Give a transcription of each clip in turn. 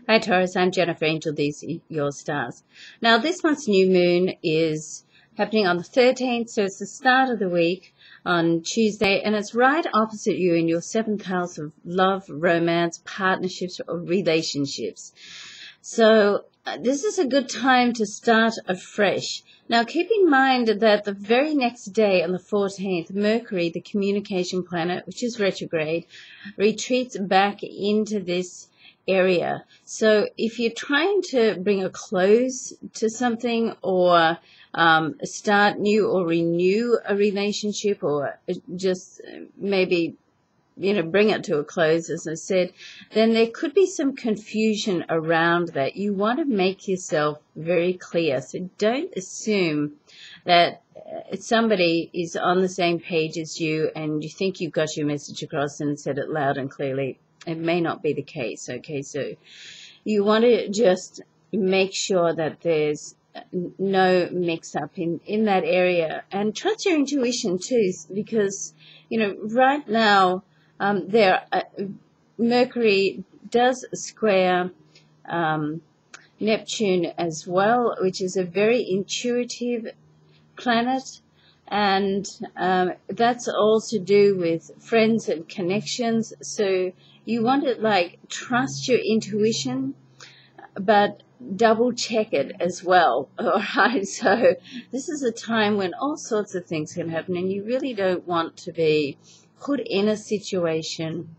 Hi Taurus, I'm Jennifer Angel. These are your stars. Now this month's new moon is happening on the 13th, so it's the start of the week on Tuesday, and it's right opposite you in your 7th house of love, romance, partnerships, or relationships. So this is a good time to start afresh. Now keep in mind that the very next day on the 14th, Mercury, the communication planet, which is retrograde, retreats back into this area. So if you're trying to bring a close to something or start new or renew a relationship or just maybe bring it to a close, as I said, then there could be some confusion around that. You want to make yourself very clear. So don't assume that somebody is on the same page as you and you think you've got your message across and said it loud and clearly. It may not be the case, okay? So you want to just make sure that there's no mix-up in that area. And trust your intuition, too, because, right now, Mercury does square Neptune as well, which is a very intuitive planet. And that's all to do with friends and connections. So you want to trust your intuition, but double check it as well. All right. So this is a time when all sorts of things can happen, and you really don't want to be put in a situation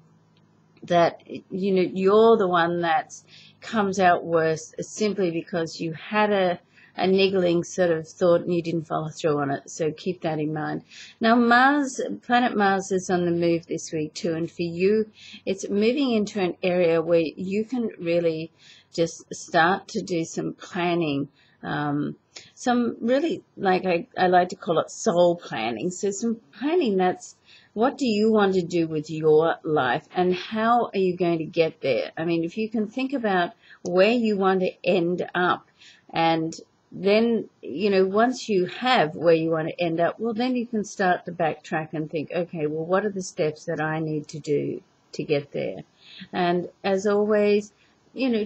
that you're the one that comes out worse simply because you had a niggling sort of thought and you didn't follow through on it. So keep that in mind. Now planet Mars is on the move this week too, and for you it's moving into an area where you can really just start to do some planning, some really, I like to call it soul planning. So some planning that's, what do you want to do with your life and how are you going to get there? I mean, if you can think about where you want to end up, and then, once you have where you want to end up, well, then you can start to backtrack and think, okay, well, what are the steps that I need to do to get there? And as always,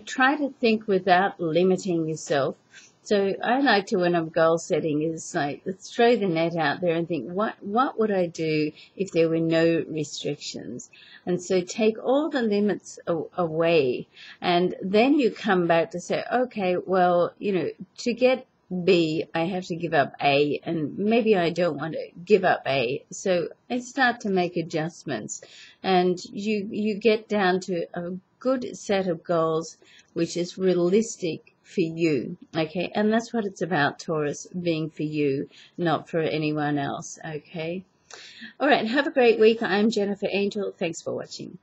try to think without limiting yourself. So I like to, when I'm goal setting, is let's throw the net out there and think, what would I do if there were no restrictions? And so take all the limits away, and then you come back to say, okay, well, to get B, I have to give up A, and maybe I don't want to give up A. So I start to make adjustments, and you get down to a good set of goals, which is realistic for you, okay? And that's what it's about, Taurus, being for you, not for anyone else, okay? All right, have a great week. I'm Jennifer Angel. Thanks for watching.